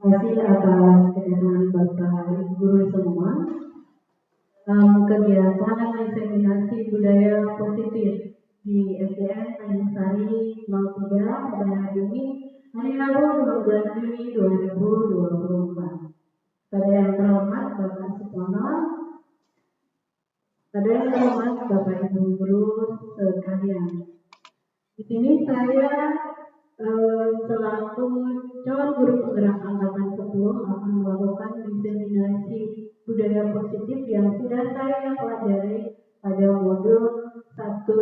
kasih atas kedatangan Bapak Ibu Guru semua. Kegiatan inseminasi budaya positif di SDN Tanjung Sari 03 pada hari ini, hari Rabu 12 Juni 2024. Pada yang terhormat Bapak Supono, pada yang terhormat Bapak Ibu Guru sekalian. Di sini saya selaku calon guru penggerak angkatan 10 akan melakukan inseminasi budaya positif yang sudah saya pelajari pada modul 1.4.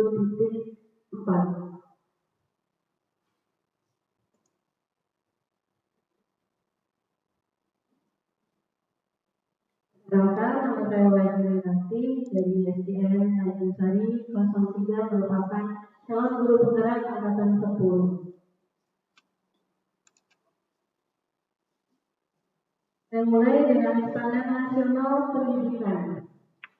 Perkenalkan, nama saya Wahyu Nasi dari SDN Tanjung Sari 03 merupakan calon guru penggerak angkatan 10. Dan mulai dengan standar nasional pendidikan.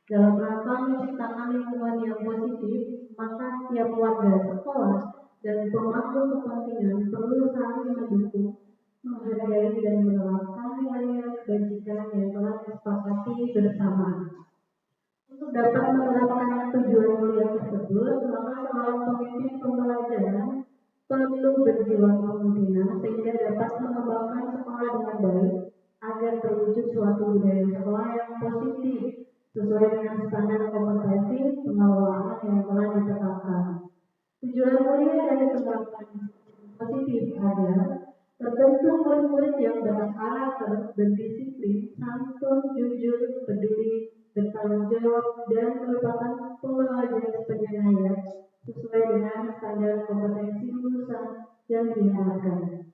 Dalam rangka menciptakan lingkungan yang positif, maka setiap warga sekolah dan pemangku kepentingan perlu saling mendukung, menghargai dan menerapkan nilai kebajikan yang telah disepakati bersama. Untuk dapat menerapkan tujuan mulia tersebut, maka seorang pemimpin pembelajaran perlu berjiwa kepemimpinan sehingga dapat mengembangkan sekolah dengan baik agar terwujud suatu budaya sekolah yang positif sesuai dengan standar kompetensi pengelolaan yang telah ditetapkan. Tujuan mulia dari penerapan positif adalah terbentuk murid-murid yang berkarakter, berdisiplin, santun, jujur, peduli, bertanggung jawab, dan merupakan pembelajar penyayang sesuai dengan standar kompetensi lulusan yang diharapkan.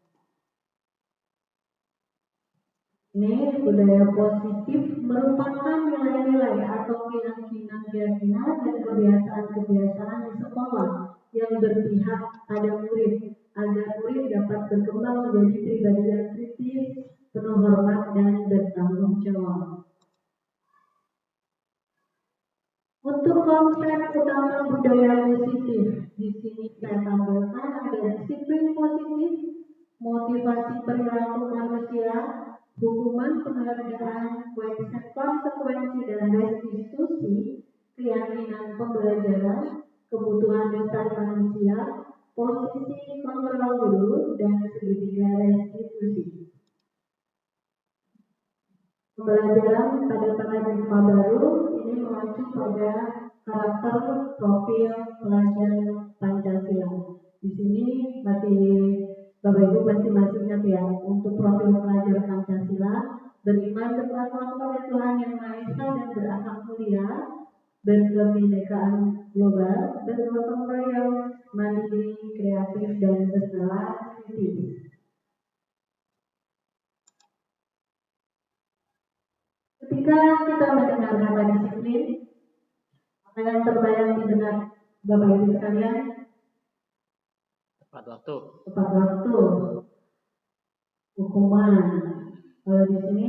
Ini budaya positif merupakan nilai-nilai atau keyakinan-keyakinan dan kebiasaan-kebiasaan di sekolah yang berpihak pada murid agar murid dapat berkembang menjadi pribadi yang kritis, penuh hormat dan bertanggung jawab. Untuk konsep utama budaya positif, di sini saya tampilkan ada disiplin positif, motivasi perilaku manusia, hukuman penghargaan, konsekuensi dan restitusi, keyakinan pembelajaran, kebutuhan dasar manusia, posisi kontrol guru, dan segitiga restitusi. Pembelajaran pada paradigma baru ini mengacu pada karakter profil pelajar Pancasila. Di sini masih Bapak Ibu masih ingat ya, untuk profil pelajar Pancasila, beriman kepada Tuhan Yang Maha Esa dan berakhlak mulia, berkebinekaan global, bergotong royong, mandiri, kreatif dan bernalar kritis. Ketika kita mendengar kata disiplin, apa yang terbayang di benak Bapak Ibu sekalian? Tepat waktu. Tepat waktu. Hukuman. Kalau di sini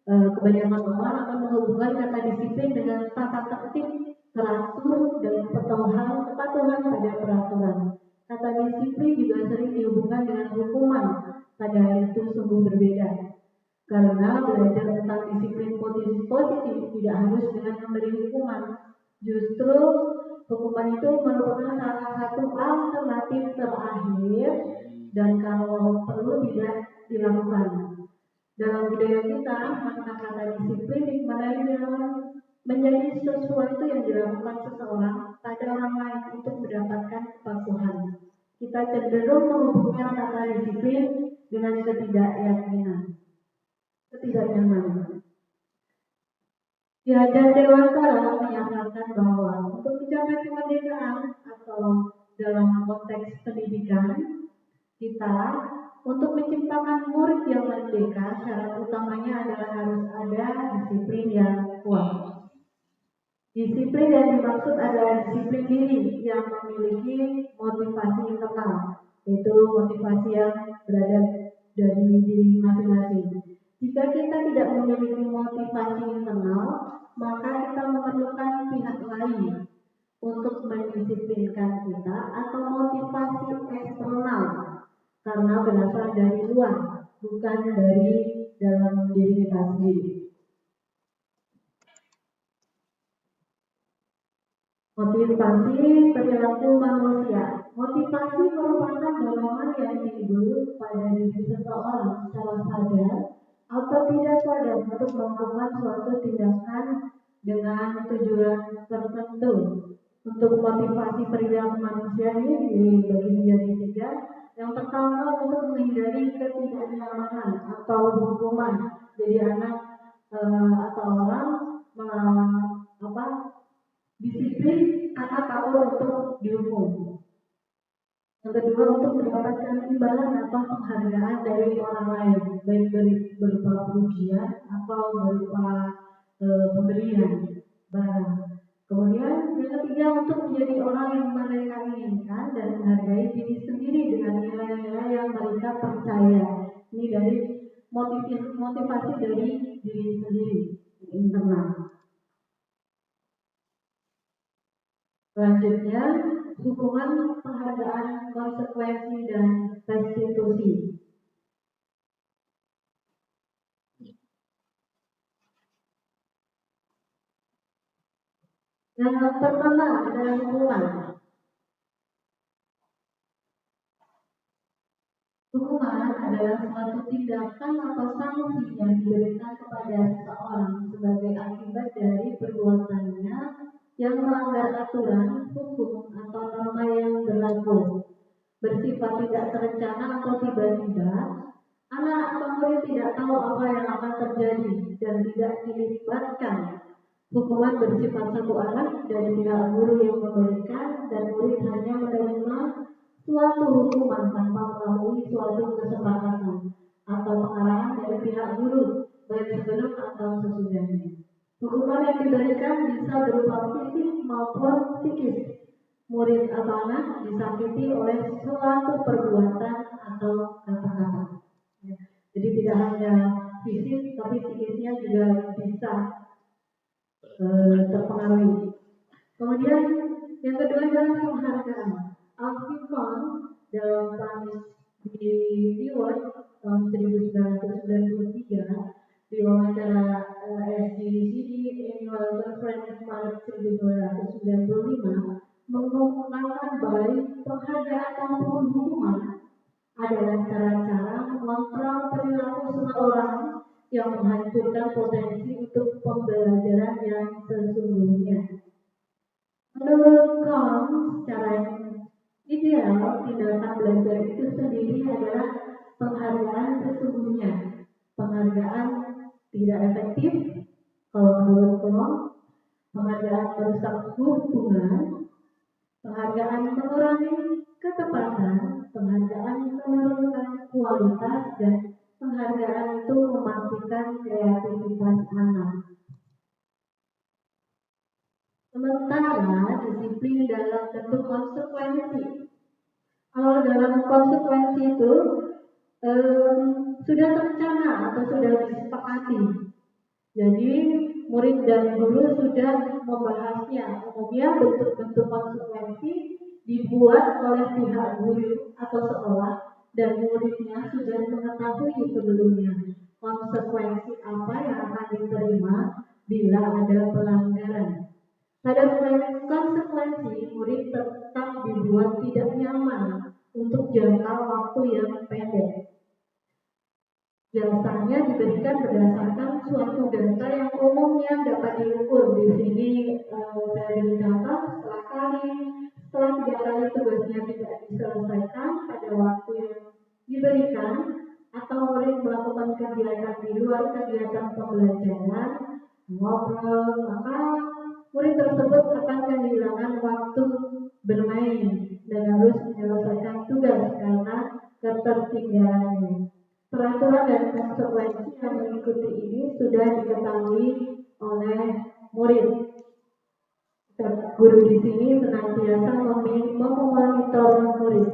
kebanyakan orang akan menghubungkan kata disiplin dengan tata tertib, teratur, dan kepatuhan pada peraturan. Kata disiplin juga sering dihubungkan dengan hukuman, padahal itu sungguh berbeda. Karena belajar tentang disiplin positif tidak harus dengan memberi hukuman. Justru hukuman itu merupakan salah satu alternatif terakhir dan kalau perlu tidak dilakukan. Dalam budaya kita, makna kata disiplin dimaknai dengan menjadi sesuatu yang dilakukan seseorang pada orang lain untuk mendapatkan kepatuhan. Kita cenderung menghubungkan kata disiplin dengan ketidaknyamanan. Di Ajar Dewan Kala menyatakan bahwa untuk mencapai kemerdekaan atau dalam konteks pendidikan kita untuk menciptakan murid yang merdeka, syarat utamanya adalah harus ada disiplin yang kuat. Disiplin yang dimaksud adalah disiplin diri yang memiliki motivasi internal, yaitu motivasi yang berada dari diri masing-masing. Jika kita tidak memiliki motivasi internal, maka kita memerlukan pihak lain untuk mendisiplinkan kita atau motivasi eksternal karena berasal dari luar, bukan dari dalam diri kita sendiri. Motivasi perilaku manusia. Motivasi merupakan dorongan yang timbul pada diri seseorang secara sadar atau tidak sadar untuk melakukan suatu tindakan dengan tujuan tertentu. Untuk motivasi perilaku manusia ini dibagi menjadi tiga. Yang pertama, untuk menghindari ketidaknyamanan atau hukuman. Jadi anak atau orang disiplin karena takut untuk dihukum. Yang kedua, untuk mendapatkan imbalan atau penghargaan dari orang lain, baik berupa pujian atau berupa pemberian barang. Kemudian yang ketiga, untuk menjadi orang yang mereka inginkan dan menghargai diri sendiri dengan nilai-nilai yang mereka percaya. Ini dari motivasi dari diri sendiri, internal. Selanjutnya, hukuman, penghargaan, konsekuensi, dan restitusi. Yang pertama adalah hukuman. Hukuman adalah suatu tindakan atau sanksi yang diberikan kepada seseorang sebagai akibat dari perbuatannya yang melanggar aturan, hukum, atau norma yang berlaku. Bersifat tidak terencana atau tiba-tiba, anak atau murid tidak tahu apa yang akan terjadi dan tidak dilibatkan. Hukuman bersifat satu arah dari pihak guru yang memberikan dan murid hanya menerima suatu hukuman tanpa melalui suatu kesepakatan atau pengarahan dari pihak guru, baik sebelum atau sesudahnya. Hukuman yang diberikan bisa berupa fisik maupun psikis. Murid atau anak disakiti oleh suatu perbuatan atau kata-kata. Jadi tidak hanya fisik, tapi psikisnya juga bisa terpengaruhi. Kemudian yang kedua adalah penghargaan. Alfifon dalam Paris di Reward tahun 1993 di wawancara SDCD Annual Conference Maret 1995 mengungkapkan bahwa penghargaan maupun hukuman adalah cara-cara mengontrol perilaku seseorang yang menghancurkan potensi untuk pembelajaran yang sesungguhnya. Menurut Kahn, secara ideal, tindakan belajar itu sendiri adalah penghargaan sesungguhnya. Penghargaan tidak efektif, kalau menurut Kahn, penghargaan merusak hubungan, penghargaan mengurangi ketepatan, penghargaan menurunkan kualitas, dan penghargaan itu mematikan kreativitas anak. Sementara disiplin dalam bentuk konsekuensi. Kalau dalam konsekuensi itu sudah terencana atau sudah disepakati. Jadi murid dan guru sudah membahasnya. Umumnya bentuk-bentuk konsekuensi dibuat oleh pihak guru atau sekolah dan muridnya sudah mengetahui sebelumnya konsekuensi apa yang akan diterima bila ada pelanggaran. Pada konsekuensi, murid tetap dibuat tidak nyaman untuk jangka waktu yang pendek. Biasanya diberikan berdasarkan suatu data yang umumnya dapat diukur. Di sini saya beri contoh, setelah 3 kali tugasnya tidak diselesaikan pada waktu yang diberikan, atau murid melakukan kegiatan di luar kegiatan pembelajaran, ngobrol, maka murid tersebut akan kehilangan waktu bermain dan harus menyelesaikan tugas karena ketertinggalannya. Peraturan dan konsekuensi yang mengikuti ini sudah diketahui oleh murid. Guru di sini senantiasa memonitor murid.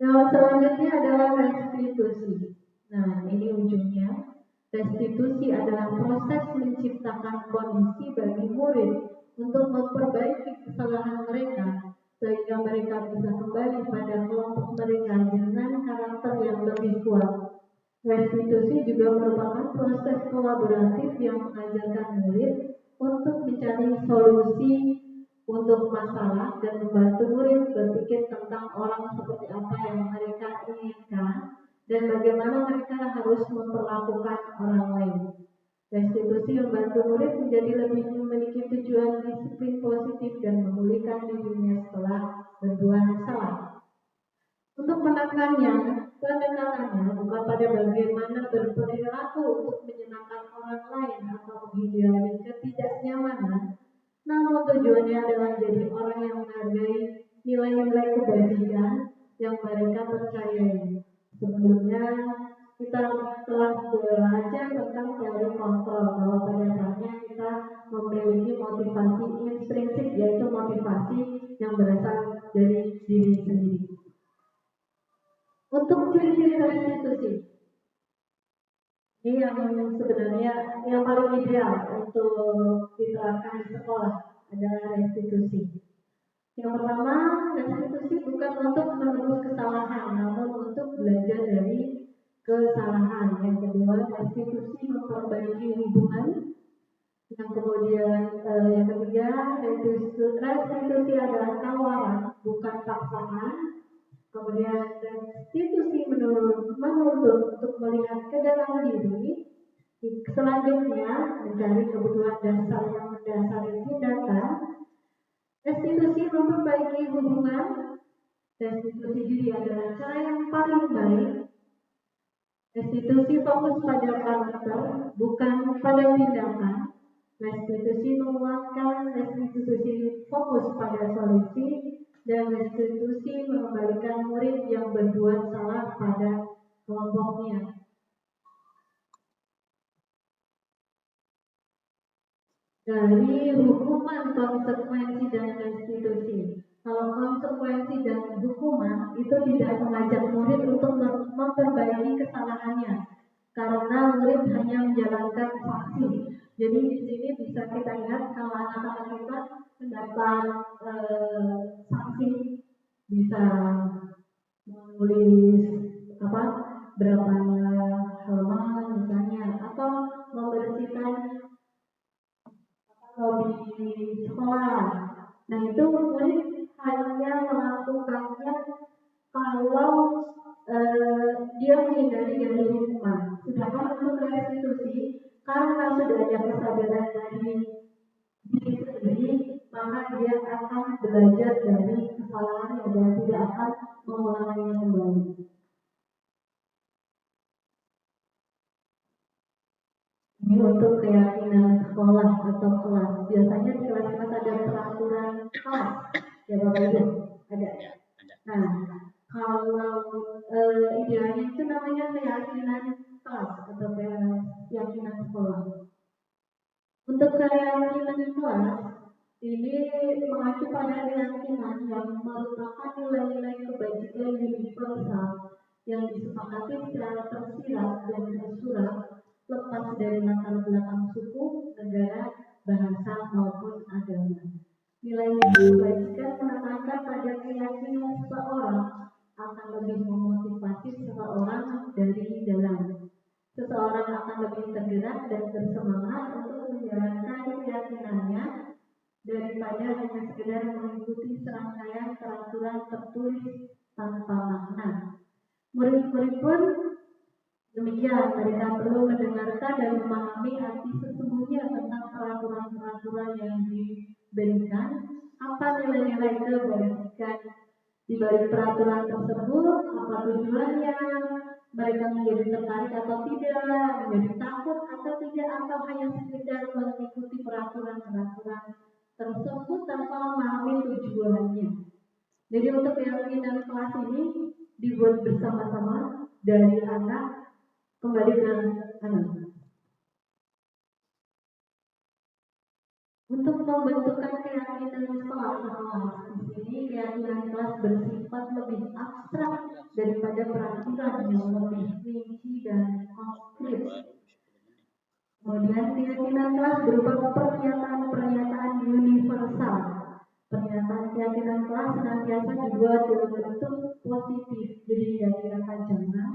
Yang selanjutnya adalah restitusi. Nah, ini ujungnya. Restitusi adalah proses menciptakan kondisi bagi murid untuk memperbaiki kesalahan mereka sehingga mereka bisa kembali pada kelompok mereka dengan kuat. Restitusi juga merupakan proses kolaboratif yang mengajarkan murid untuk mencari solusi untuk masalah dan membantu murid berpikir tentang orang seperti apa yang mereka inginkan dan bagaimana mereka harus memperlakukan orang lain. Restitusi membantu murid menjadi lebih memiliki tujuan disiplin positif dan memulihkan dirinya setelah berbuat salah. Untuk penekanannya bukan pada bagaimana berperilaku untuk menyenangkan orang lain atau menghindari ketidaknyamanan, namun tujuannya adalah menjadi orang yang menghargai nilai-nilai kebajikan yang mereka percayai. Sebelumnya kita telah belajar tentang teori kontrol bahwa pada dasarnya kita memiliki motivasi intrinsik, yaitu motivasi yang berasal dari diri sendiri. Untuk ciri-ciri restitusi, ini yang sebenarnya yang paling ideal untuk diterapkan di sekolah adalah restitusi. Yang pertama, restitusi bukan untuk menebus kesalahan, namun untuk belajar dari kesalahan. Yang kedua, restitusi memperbaiki hubungan. Yang kemudian yang ketiga, restitusi adalah tawaran, bukan paksaan. Kemudian restitusi menuntut untuk melihat ke dalam diri. Selanjutnya, mencari kebutuhan dasar yang mendasari tindakan. Restitusi memperbaiki hubungan. Restitusi diri adalah cara yang paling baik. Restitusi fokus pada karakter, bukan pada tindakan. Restitusi menguatkan. Restitusi fokus pada solusi. Dan restitusi mengembalikan murid yang berbuat salah pada kelompoknya. Dari hukuman, konsekuensi, dan restitusi. Kalau konsekuensi dan hukuman itu tidak mengajak murid untuk memperbaiki kesalahannya, karena murid hanya menjalankan sanksi. Jadi di sini bisa kita lihat kalau anak-anak kita mendapat sanksi, bisa menulis berapa halaman misalnya, atau membersihkan lobi sekolah. Nah itu murid hanya melakukannya kalau dia menghindari dari hukuman. Sedangkan untuk restitusi, karena sudah ada kesadaran dari diri sendiri, maka dia akan belajar dari kesalahannya dan tidak akan mengulanginya kembali. Ini untuk keyakinan sekolah atau kelas. Biasanya di kelas-kelas ada peraturan kelas, ya Bapak Ibu, ada. Nah, kalau idealnya itu namanya keyakinan kelas atau keyakinan sekolah. Untuk keyakinan kelas, ini mengacu pada keyakinan yang merupakan nilai-nilai kebajikan universal yang disepakati secara tersirat dan tersurat, lepas dari latar belakang suku, negara, bahasa maupun agama. Nilai-nilai kebajikan menekankan pada keyakinan seseorang akan lebih memotivasi seseorang dari dalam. Seseorang akan lebih tergerak dan bersemangat untuk menjalankan keyakinannya daripada hanya sekedar mengikuti serangkaian peraturan tertulis tanpa makna. Murid-murid pun demikian, mereka perlu mendengarkan dan memahami arti sesungguhnya tentang peraturan-peraturan yang diberikan, apa nilai-nilai kebajikan di balik peraturan tersebut, apa tujuannya, mereka menjadi tertarik atau tidak, menjadi takut atau tidak, atau hanya sekedar mengikuti peraturan-peraturan tersebut tanpa memahami tujuannya. Jadi untuk keyakinan kelas ini dibuat bersama-sama dari anak kembali ke anak. Untuk membentukkan keyakinan sekolah, di sini keyakinan kelas bersifat lebih abstrak daripada peraturan yang lebih rinci dan konkret. Kemudian keyakinan kelas berupa pernyataan-pernyataan universal. Pernyataan keyakinan kelas senantiasa dibuat dalam bentuk positif, jadi dari kata jangan,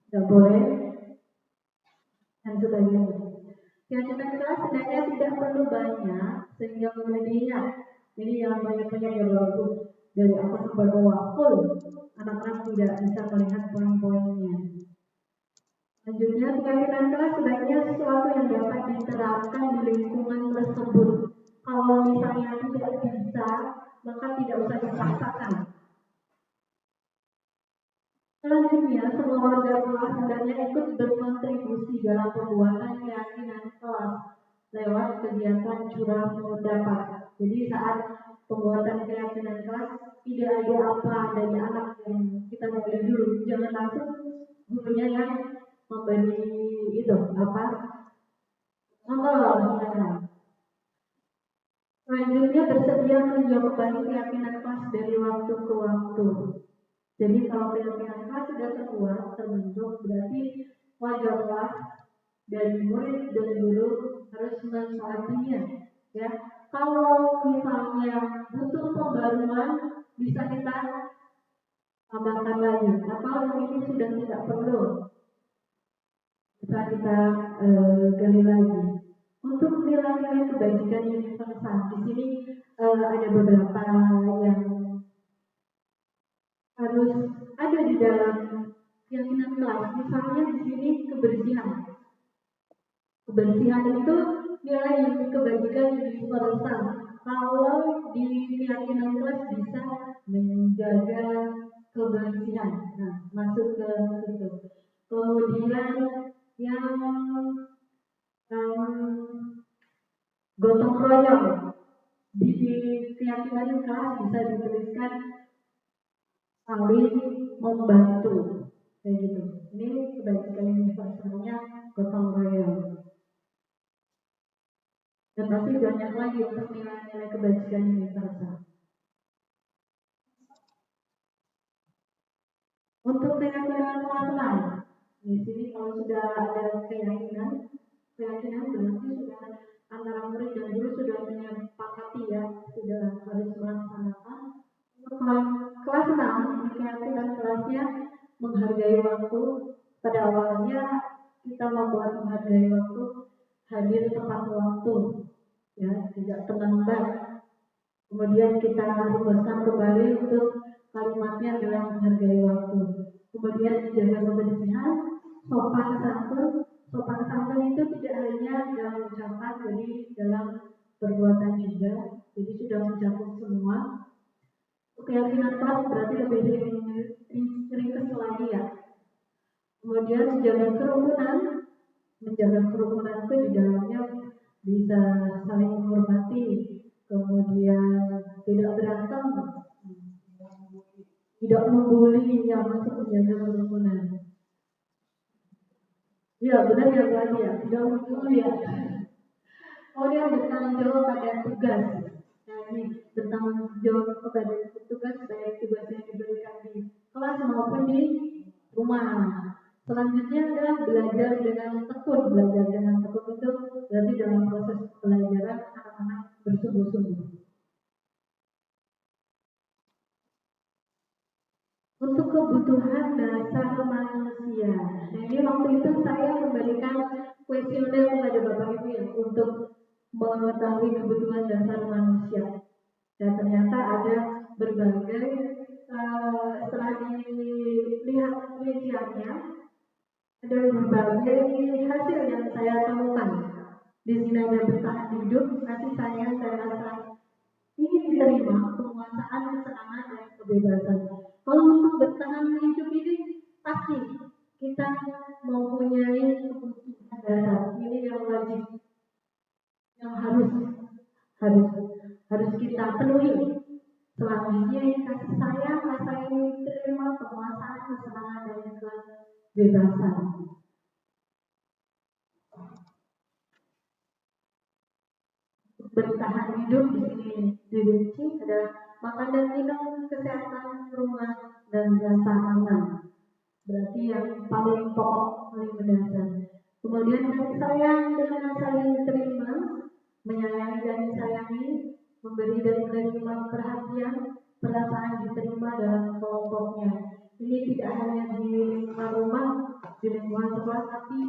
tidak boleh, dan sebagainya. Keyakinan kelas sebenarnya tidak perlu banyak sehingga melebihinya. Jadi yang banyak-banyak ya bagus dari apa sampai bawah full, anak-anak tidak bisa melihat poin-poinnya. Selanjutnya, keyakinan kelas sebaiknya sesuatu yang dapat diterapkan di lingkungan tersebut. Kalau misalnya tidak bisa, maka tidak usah dipaksakan. Selanjutnya, semua warga kelas hendaknya ikut berkontribusi dalam pembuatan keyakinan kelas lewat kegiatan curah pendapat. Jadi saat pembuatan keyakinan kelas, tidak ada apa dari anak yang kita mulai dulu, jangan langsung gurunya yang memberi itu apa? Silakan. Selanjutnya bersedia meninjau kembali keyakinan kelas dari waktu ke waktu. Jadi kalau keyakinan kelas sudah terbuat, terbentuk, berarti wajarlah dari murid dan guru harus mensalahinya. Ya, kalau misalnya butuh pembaruan, bisa kita tambahkan lagi. Atau yang ini sudah tidak perlu, bisa kita gali lagi. Untuk nilai-nilai kebajikan universal, di sini ada beberapa yang harus ada di dalam keyakinan kelas. Misalnya di sini kebersihan. Kebersihan itu nilai kebajikan universal. Kalau di keyakinan kelas bisa menjaga kebersihan. Nah, masuk ke situ. Kemudian yang gotong royong di keyakinan kelas bisa dituliskan saling membantu kayak gitu. Ini kebajikan universalnya gotong royong. Dan pasti banyak lagi untuk nilai-nilai kebajikan universal. Untuk keyakinan kelas lain, di sini kalau sudah ada keyakinan berarti sudah antara murid dan guru sudah menyepakati ya, sudah harus melaksanakan. Kelas 6, keyakinan kelasnya menghargai waktu. Pada awalnya kita membuat menghargai waktu, hadir tepat waktu, ya, tidak terlambat. Kemudian kita rumuskan kembali untuk kalimatnya adalah menghargai waktu. Kemudian menjaga kebersihan, sopan santun. Sopan santun itu tidak hanya dalam ucapan, jadi dalam perbuatan juga. Jadi sudah mencakup semua. Keyakinan kelas berarti lebih ringkas lagi ya. Kemudian menjaga kerukunan itu di dalamnya bisa saling menghormati, kemudian tidak berantem, tidak membuli, yang masuk menjaga kerukunan. Ya benar ya Bu ya, tidak membuli ya. Kemudian bertanggung jawab pada tugas. Nah ini bertanggung jawab kepada tugas, baik tugas yang diberikan di kelas maupun di rumah. Selanjutnya adalah belajar dengan tekun. Belajar dengan tekun itu berarti dalam proses pembelajaran anak-anak bersungguh-sungguh. Untuk kebutuhan dasar manusia. Nah ini waktu itu saya memberikan kuesioner kepada Bapak Ibu ya untuk mengetahui kebutuhan dasar manusia. Dan ternyata ada berbagai setelah dilihat rinciannya, ada berbagai hasil yang saya temukan. Di sini ada bertahan hidup, kasih sayang, saya rasa ini diterima, penguasaan, kesenangan, dan kebebasan. Kalau untuk bertahan hidup ini pasti kita mempunyai kebutuhan dasar. Ini yang wajib, yang harus kita penuhi. Selanjutnya kasih sayang, rasa ini diterima, penguasaan, kesenangan, dan kebebasan. Bertahan hidup di sini dirinci adalah makan dan minum, kesehatan, rumah, dan rasa aman. Berarti yang paling pokok, paling mendasar. Kemudian kasih sayang dengan saling diterima, menyayangi dan disayangi, memberi dan menerima perhatian, perasaan diterima dalam kelompoknya. Ini tidak hanya di lingkungan rumah, di lingkungan sekolah, tapi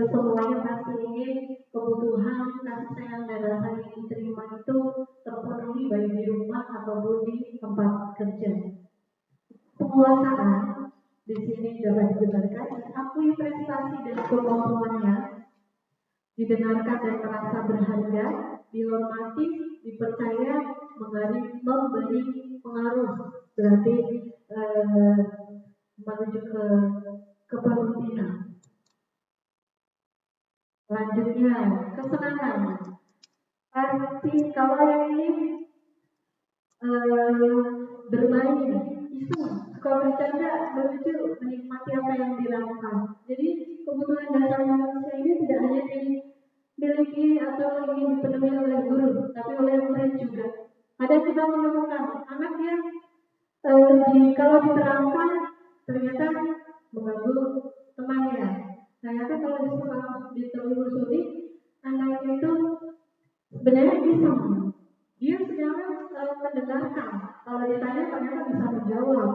semuanya pasti ingin kebutuhan kasih sayang dan rasa ingin diterima itu terpenuhi baik di rumah ataupun di tempat kerja. Penguasaan di sini dapat dijelaskan diakui prestasi dan kemampuannya, didengarkan dan merasa berharga, dihormati, dipercaya, memberi pengaruh, berarti menuju ke kepemimpinan. Selanjutnya, kesenangan. Pasti kalau yang ini bermain, iseng, suka bercanda, menuju menikmati apa yang dilakukan. Jadi kebutuhan dasar manusia ini tidak hanya dimiliki atau ingin dipenuhi oleh guru, tapi oleh murid juga. Ada kita menemukan anak yang kalau diterangkan ternyata mengganggu temannya. Ternyata kalau ditelusuri anak itu sebenarnya bisa. Dia sebenarnya mendengarkan. Kalau ditanya ternyata bisa menjawab.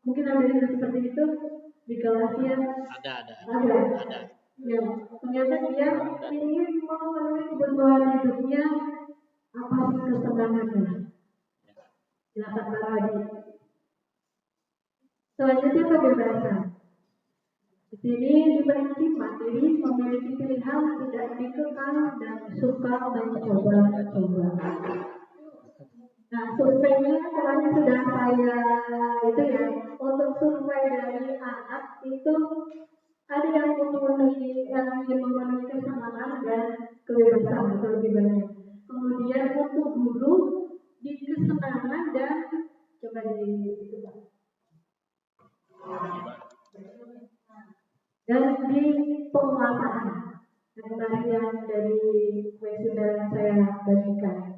Mungkin ada yang seperti itu di Galatia. Ada. Ya, ternyata dia ingin memenuhi kebutuhan hidupnya, apa sih kesenangannya. Silakan Pak Hadi. Selanjutnya kebebasan. Di sini diberi materi memiliki pilihan, tidak dikekang dan suka mencoba-coba. Nah, surveinya kemarin sudah saya itu ya, untuk survei dari anak itu ada yang memenuhi kesenangan dan kebebasan itu lebih banyak. Kemudian untuk guru di kesenangan dan coba di itu Pak. Dan di penguasaan yang dari kuesioner yang saya bagikan.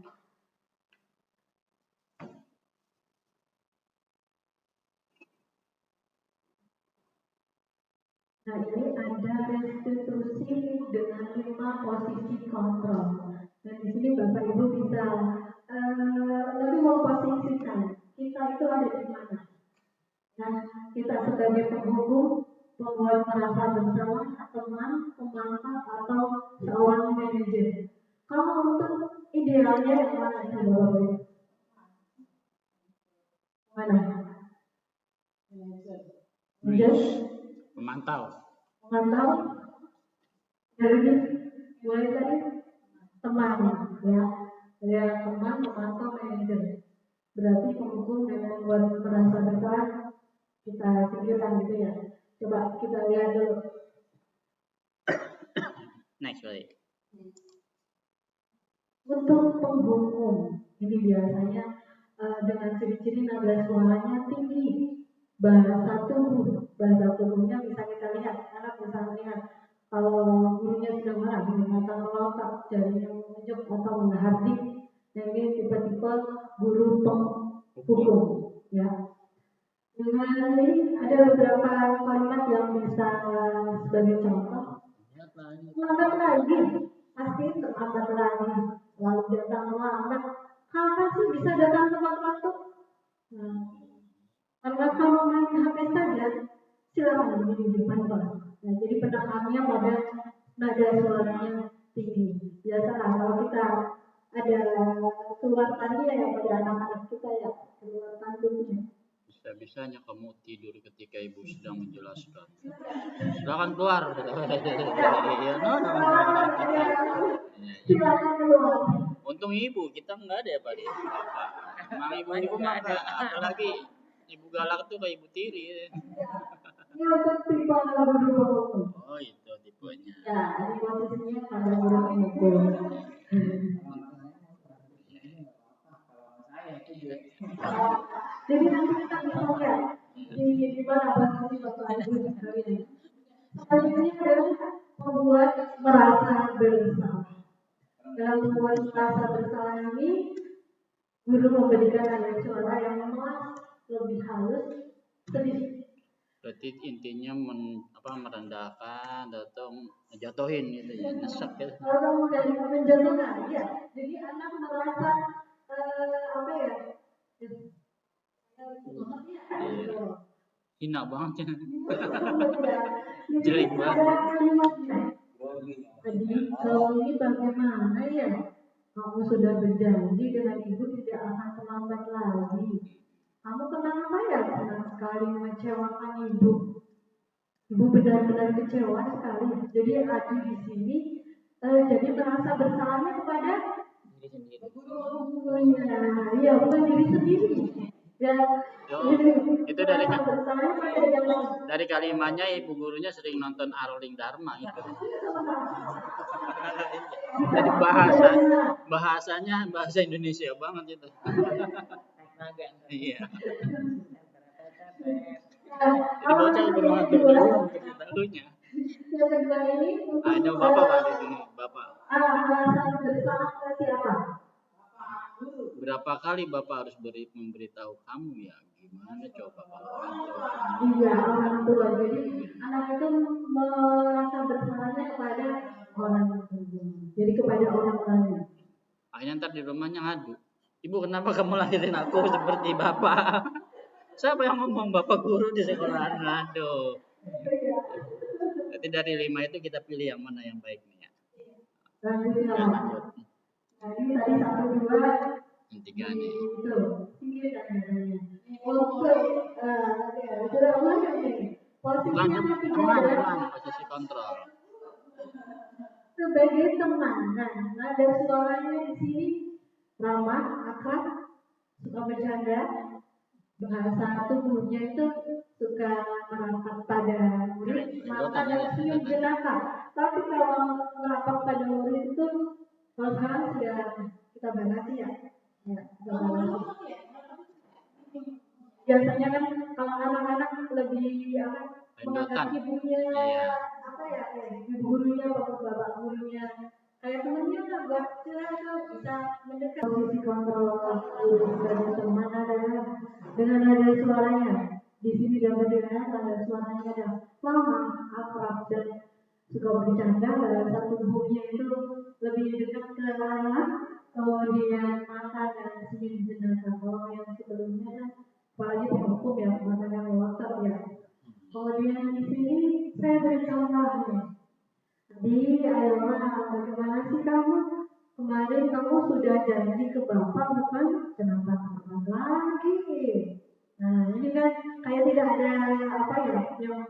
Nah, ini ada restitusi dengan 5 posisi kontrol. Dan di sini Bapak Ibu bisa lebih memposisikan kita itu ada di mana. Nah, kita sebagai penghubung, pembuat merasa bersama, teman, pemantau atau seorang manajer. Kalau untuk idealnya yang mana sih Bapak Ibu? Mana? Manajer? Memantau. Jadi mulai dari teman ya, teman memantau manajer. Berarti penghubung dan membuat merasa besar kita singkirkan gitu ya. Coba kita lihat dulu. Next baik. Untuk penghubung ini biasanya dengan ciri-ciri nada suaranya tinggi. Bahasa tubuhnya bisa kita lihat, anak bisa melihat kalau gurunya sudah marah, mata melotot, jarinya menunjuk atau menghardik. Nah, ini tipe-tipe guru penghubung, ya. Dengan ini ada beberapa kalimat yang bisa sebagai contoh. Lambat lagi, pasti terlambat lagi, lalu datang lambat. Kapan sih bisa datang tepat waktu? Nah, karena kalau main HP saja, silakan berdiri di depan kelas. Nah, jadi penekanannya pada nada suaranya tinggi. Biasalah kalau kita ada keluar tadi ya pada anak-anak kita ya, keluar tanduknya. Bisa-bisanya kamu tidur ketika ibu sedang menjelaskan. Silakan keluar. Silakan keluar. Untung ibu, kita nggak ada ya Pak. Emang ibu mah apalagi ibu galak tuh kayak ibu tiri. Ini untuk tipe guru. Oh itu tipenya. Ya, ini posisinya pada guru penghubung. Jadi nanti kita bisa lihat di mana posisi Bapak Ibu hari ini. Selanjutnya adalah membuat merasa bersalah. Dalam membuat merasa bersalah ini, guru memberikan nada suara yang memelas, lebih halus, sedih. Berarti intinya merendahkan atau ngejatuhin gitu ya, nesek gitu. Kalau dari menjatuhkan, ya. Jadi anak merasa apa ya? Hina banget ya. Jadi Jelek ada banget. kalimatnya. Jadi kalau ini bagaimana ya? Kamu sudah berjanji dengan ibu tidak akan terlambat lagi. Kamu kenapa ya senang sekali mengecewakan ibu? Ibu benar-benar kecewa sekali. Jadi Adi di sini jadi merasa bersalahnya kepada gurunya. Iya, bukan diri sendiri. Ya, Yo, itu dari merasa bersalahnya pada yang lain. dari kalimatnya ibu gurunya sering nonton Aroling Dharma itu. Jadi bahasanya bahasa Indonesia banget itu. Iya. Jadi bocah kurang atur dulu untuk tahunya. Yang kedua ini untuk Ada bapak Pak di sini, bapak. merasa bersalah ke siapa? Berapa kali bapak harus memberitahu kamu ya? Gimana coba kalau orang tua? Iya, orang tua. Jadi anak itu merasa bersalahnya kepada orang tua. Jadi kepada orang lain. Akhirnya ntar di rumahnya ngadu. Ibu kenapa kamu lahirin aku seperti bapak? Siapa yang ngomong bapak guru di sekolah? Aduh. Jadi dari 5 itu kita pilih yang mana yang baik nih ya. Lanjutnya. Ya, lanjut. Tadi 1, 2. Yang 3 nih. Itu. Tinggi kan katanya. Untuk sudah mulai nih. Posisi yang ketiga adalah posisi kontrol. sebagai teman. Nah, ada suaranya di sini ramah, akrab, suka bercanda, bahasa tubuhnya itu suka merapat pada murid, mata dan senyum jenaka. Tapi kalau merapat pada murid itu, kalau sekarang sudah kita batasi ya, kita batasi. Biasanya kan kalau anak-anak lebih menganggap ibunya apa ya, ibu gurunya, bapak gurunya, kayak temennya agak tuh bisa mendekat. Posisi kontrol guru sebagai teman adalah dengan ada suaranya. Di sini dapat dilihat ada suaranya ada lama, akrab dan suka bercanda. Bahasa tubuhnya itu lebih dekat ke anak, kemudian mata dan senyum jenaka. Kalau yang sebelumnya kan apalagi penghukum ya, mengatakan watak ya. Kemudian di sini saya beri contohnya. Jadi ayolah, bagaimana sih kamu? Kemarin kamu sudah janji ke bapak bukan? Kenapa terlambat lagi? Nah ini kan kayak tidak ada apa ya yang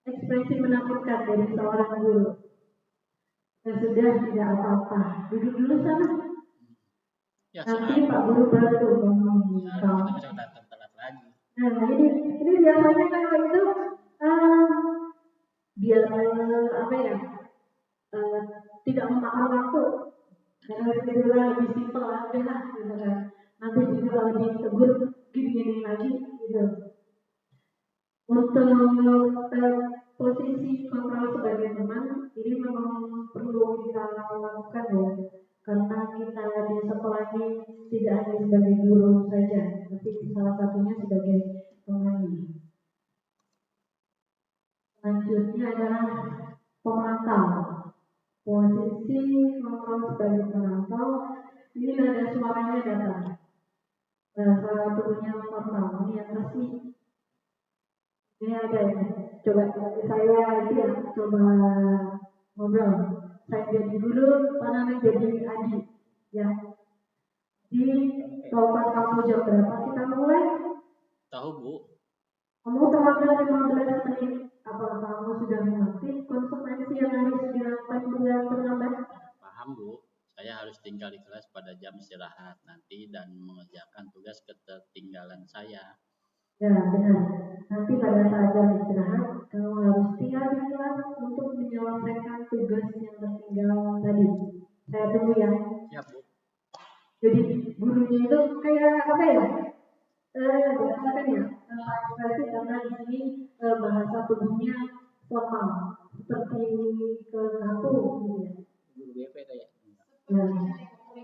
ekspresi menakutkan dari seorang guru. Ya sudah, tidak apa-apa. Duduk dulu sana. Ya, Nanti Pak Guru baru ngomong. Kita bisa datang telat lagi. Nah, ini biasanya kalau itu biar apa ya tidak memakan waktu. Karena itu lebih simpel aja lah, gitu kan. Nanti juga kalau ditegur gini lagi, gitu. Untuk posisi kontrol sebagai teman ini memang perlu kita lakukan ya, karena kita di sekolah ini tidak hanya sebagai guru saja, tapi salah satunya sebagai teman. Selanjutnya adalah pemantau. Posisi kontrol sebagai pemantau ini ada suaranya datang. Salah satunya pemantau ini yang resmi. Ini ada ya, coba saya itu ya, coba ngobrol. Saya jadi guru, Pak Nana jadi Adi, ya. Jadi tahukah kamu jam berapa kita mulai? Tahu Bu. Kamu terlambat 15 menit. Apakah kamu sudah mengerti konsekuensi yang harus dilakukan dengan terlambat? Paham Bu. Saya harus tinggal di kelas pada jam istirahat nanti dan mengerjakan tugas ketertinggalan saya. Ya benar. Nanti pada saat jam istirahat, kamu harus tinggal di kelas untuk menyelesaikan tugas yang tertinggal tadi. Saya tunggu ya. Siap Bu. Jadi gurunya itu kayak apa ya? Biasakan ya, ekspresi karena di sini bahasa tubuhnya formal, seperti ke kaku gitu ya. Guru BP ya. Nah,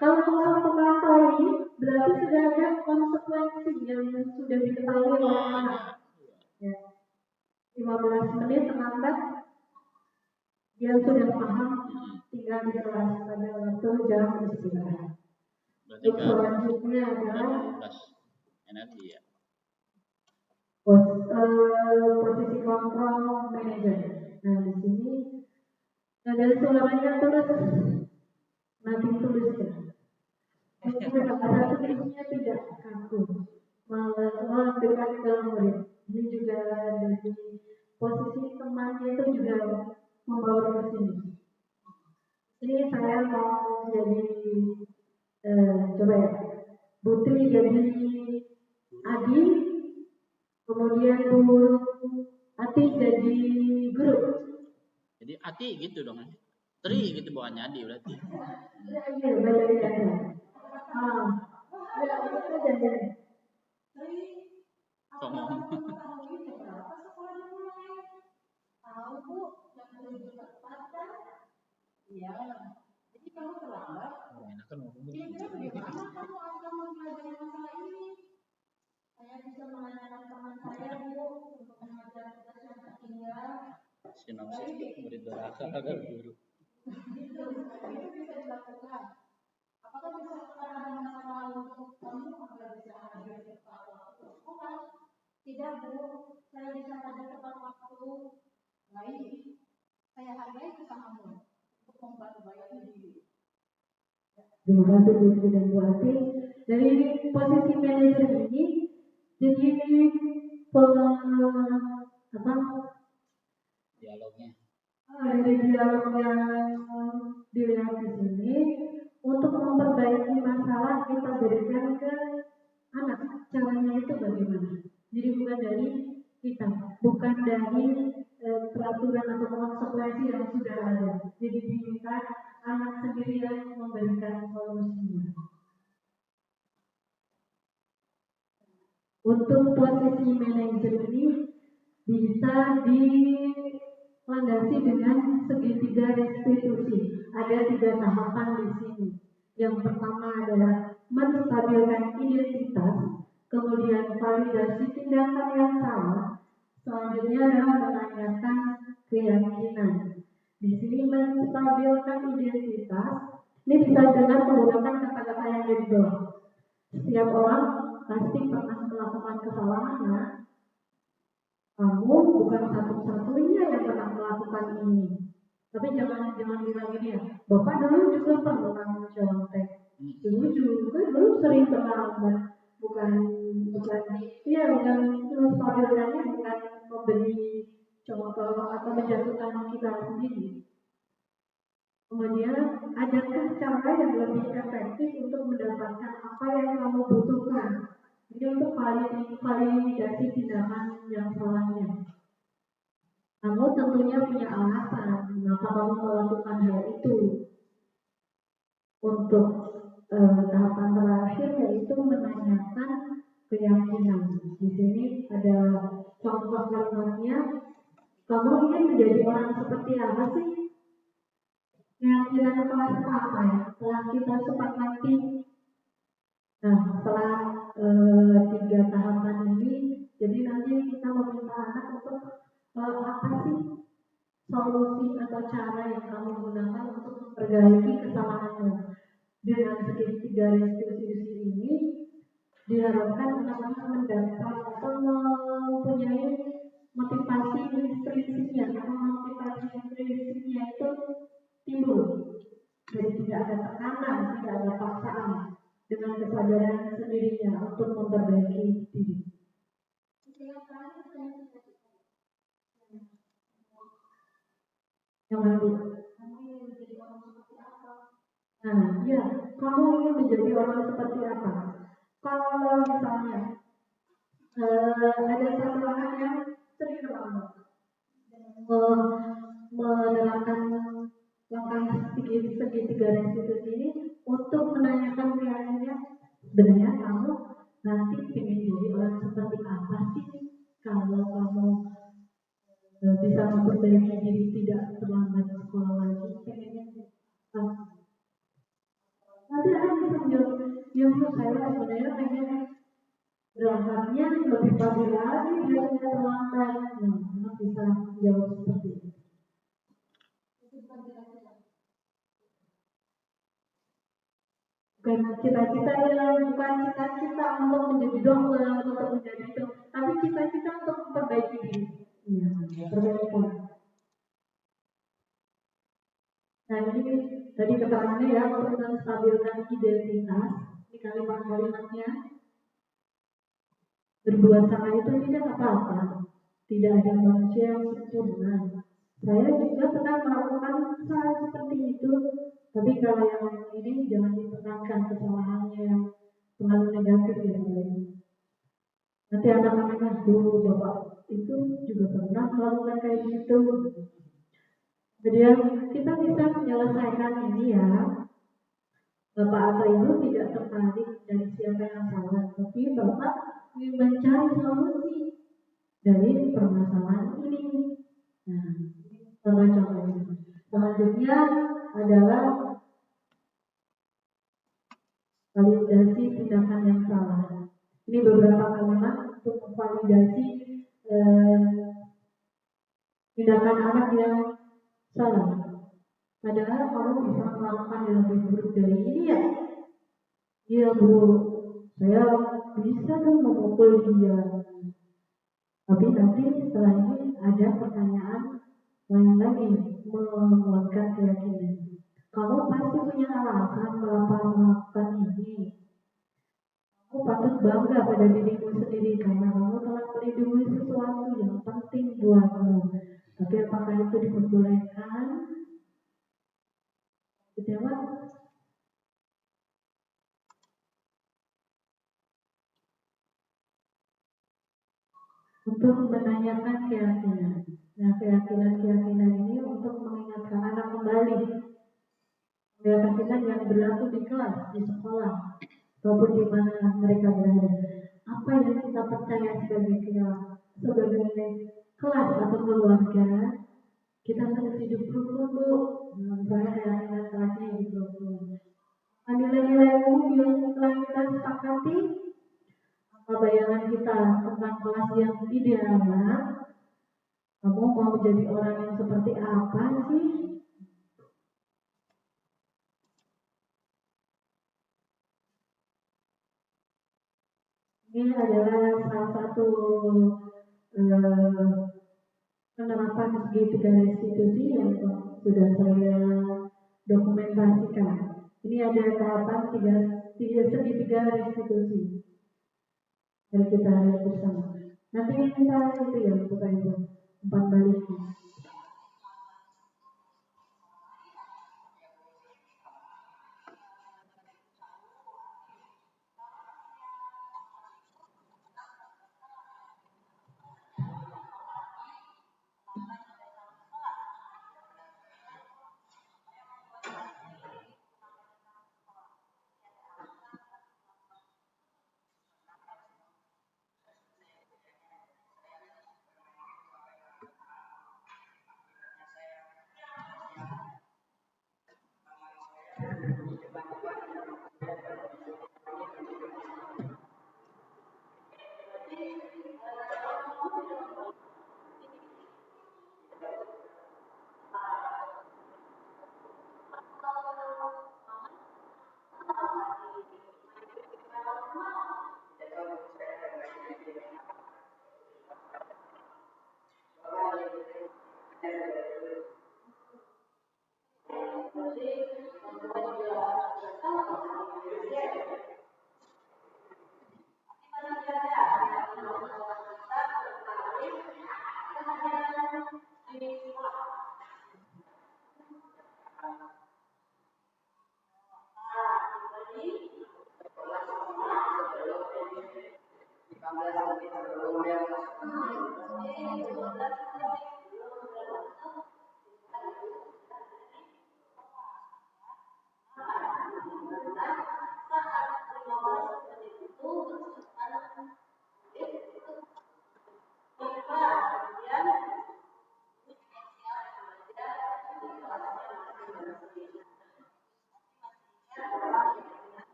kalau soal pemantau ini berarti sudah ada konsekuensi yang sudah diketahui oleh anak. Ya. 15 menit terlambat, dia sudah paham, tinggal di kelas pada waktu jam istirahat. Untuk selanjutnya adalah energi ya. control manager. Nah, di sini ada suaranya terus nanti tuliskan. Satu isinya tidak kaku, malah dekat ke murid. Ini juga dari posisi temannya itu juga membawa ke sini. Ini saya mau jadi coba ya, Putri jadi Adi, kemudian Bu Ati jadi guru. Jadi Ati gitu dong. Tri gitu bukannya Adi berarti. Iya, belajar aja. Itu aja. Ngomong. Tahu Bu, yang menuju tepat kan? Iya. Jadi kamu terlambat. Enakan ngomong. Bagaimana kamu akan mempelajari masalah ini? Saya bisa menanyakan teman saya Bu untuk mengajar tugas yang tertinggal. Sinopsis murid doraka agar guru. Itu bisa dilakukan. Apakah misalkan ada masalah untuk kamu agar bisa hadir tepat waktu sekolah? Tidak Bu, saya bisa hadir tepat waktu. Baik, saya hargai usahamu untuk memperbaiki diri. Terima kasih Bu dan Bu Ati. Dari posisi manajer ini, jadi Dialognya. Dari dialog yang dilihat di sini, untuk memperbaiki masalah kita berikan ke anak. Caranya itu bagaimana? Jadi bukan dari kita, bukan dari peraturan atau konsekuensi yang sudah ada. Jadi diminta anak sendiri yang memberikan solusinya. Untuk posisi manajer ini bisa dilandasi dengan segitiga restitusi. Ada 3 tahapan di sini. Yang pertama adalah menstabilkan identitas, kemudian validasi tindakan yang salah, selanjutnya adalah menanyakan keyakinan. Di sini menstabilkan identitas, ini bisa dengan menggunakan kata-kata yang di bawah. Setiap orang pasti pernah melakukan kesalahan, ya. Kamu bukan satu-satunya yang pernah melakukan ini. Tapi jangan bilang gini ya, Bapak dulu juga pernah mencontek. Dulu sering terlambat. Bukan stabilkannya bukan memberi contoh atau menjatuhkan kita sendiri. Kemudian, adakah cara yang lebih efektif untuk mendapatkan apa yang kamu butuhkan? Jadi untuk validasi tindakan yang salahnya. Kamu tentunya punya alasan mengapa kamu melakukan hal itu. Untuk tahapan terakhir yaitu menanyakan keyakinan. Di sini ada contoh kalimatnya. Kamu ingin menjadi orang seperti apa sih? Keyakinan kelas apa ya? Setelah kita sepakati. Nah, setelah 3 tahapan ini, jadi nanti kita meminta anak untuk apa sih solusi atau cara yang kamu gunakan untuk memperbaiki kesalahanmu. Dengan segitiga restitusi ini, diharapkan anak-anak mendapat atau mempunyai motivasi intrinsiknya atau motivasi intrinsiknya itu timbul. Jadi tidak ada tekanan, tidak ada paksaan, dengan kesadaran sendirinya untuk memperbaiki diri. Yang lalu, kamu ingin menjadi orang seperti apa? Nah, ya, kamu ingin menjadi orang seperti apa? Kalau misalnya ada satu anak yang sering terlambat, menerapkan langkah segitiga restitusi ini untuk menanyakan keyakinannya, sebenarnya kamu nanti ingin jadi orang seperti apa sih kalau kamu bisa memperbaiki diri tidak terlambat sekolah lagi, pengennya nanti akan bisa menjawab, ya menurut saya sebenarnya pengen berangkatnya lebih pagi lagi biar tidak terlambat. Nah, anak bisa jawab seperti itu. Bukan cita-cita untuk menjadi dokter, untuk menjadi itu, tapi cita-cita untuk memperbaiki diri. Ya. Nah ini tadi keterangannya ya, untuk menstabilkan identitas di kalimat-kalimatnya, berbuat salah itu tidak apa-apa, tidak ada manusia yang sempurna. Saya juga pernah melakukan kesalahan seperti itu, tapi kalau yang ini jangan ditekankan kesalahannya yang terlalu negatif ya Pak. Nanti anak-anaknya dulu bapak itu juga pernah melakukan kayak gitu. Kemudian kita bisa menyelesaikan ini ya. Bapak atau ibu tidak tertarik dari siapa yang salah, tapi bapak ingin mencari solusi dari permasalahan ini. Nah, contoh-contohnya. Selanjutnya adalah validasi tindakan yang salah. Ini beberapa kalimat untuk memvalidasi tindakan anak yang salah. Padahal kamu bisa melakukan yang lebih buruk dari ini ya. Iya bu, saya bisa dong memukul dia. Tapi nanti setelah ini ada pertanyaan lain lagi menguatkan keyakinan. Kamu pasti punya alasan mengapa melakukan ini. Kamu patut bangga pada dirimu sendiri karena kamu telah melindungi sesuatu yang penting buatmu. Tapi apakah itu diperbolehkan? Jawab. Untuk menanyakan keyakinan. Nah, keyakinan ini untuk mengingatkan anak kembali keyakinan yang berlaku di kelas, di sekolah, ataupun di mana mereka berada. Apa yang kita percaya sebagai kelas atau keluarga, kita harus hidup rukun bu. Misalnya keyakinan kelasnya hidup rukun. Nilai-nilai umum yang telah kita sepakati, apa bayangan kita tentang kelas yang idealnya? Kamu mau jadi orang yang seperti apa sih? Ini adalah salah satu penerapan segitiga restitusi yang sudah saya dokumentasikan. Ini ada tahapan segitiga restitusi. Mari kita lihat bersama. Nanti kita itu ya Bapak Ibu, umpan baliknya.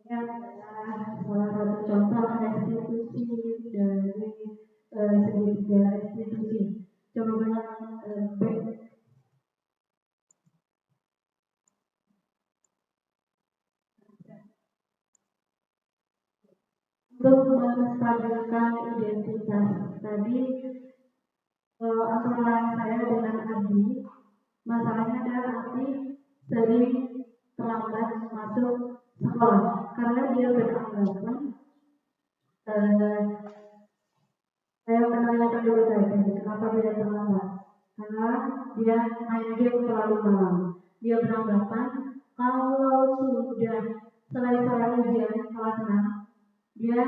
adalah salah satu contoh restitusi dari segitiga restitusi. Coba untuk menstabilkan identitas tadi antara saya dengan Adi, masalahnya adalah Adi sering terlambat masuk sekolah karena dia beranggapan saya menanyakan dulu tadi kenapa dia terlambat, karena dia main game terlalu malam. Dia beranggapan kalau sudah selesai ujian kelas 6 dia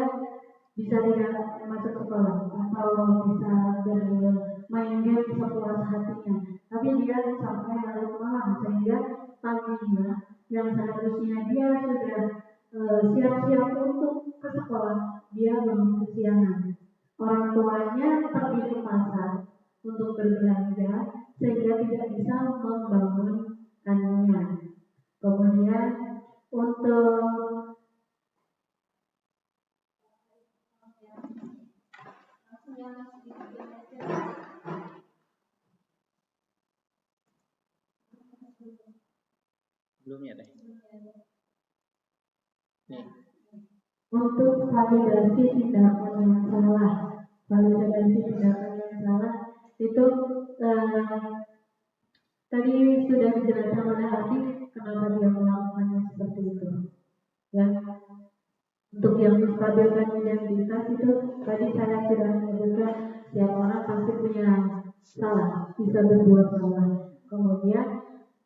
bisa tidak masuk sekolah atau bisa bermain game sepuas hatinya, tapi dia sampai larut malam sehingga paginya yang seharusnya dia sudah siap-siap untuk ke sekolah dia belum kesiangan. Orang tuanya pergi ke pasar untuk berbelanja sehingga tidak bisa membangunkannya. Kemudian untuk belumnya deh. Nih. Untuk validasi tindakan yang salah, itu tadi sudah dijelaskan oleh Atik kenapa dia melakukannya seperti itu. Ya, untuk yang menstabilkan identitas itu tadi saya sudah menyebutkan setiap orang pasti punya salah, bisa berbuat salah. Kemudian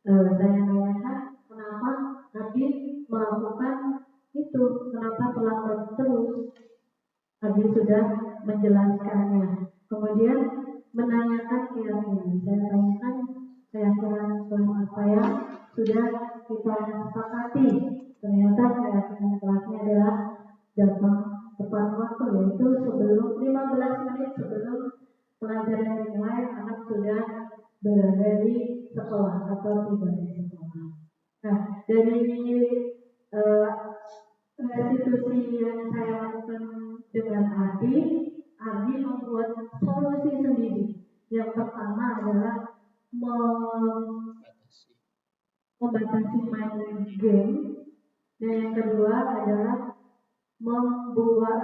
saya tanyakan kenapa Atik melakukan itu, kenapa terlambat terus. Adik sudah menjelaskannya. Kemudian menanyakan keyakinan. Saya tanyakan keyakinan apa yang sudah kita sepakati. Ternyata keyakinan kelasnya adalah datang tepat waktu, yaitu sebelum 15 menit sebelum pelajaran dimulai anak sudah berada di sekolah atau tiba di sekolah. Nah, dari restitusi yang saya lakukan dengan Adi membuat solusi sendiri. Yang pertama adalah membatasi main game, dan yang kedua adalah membuat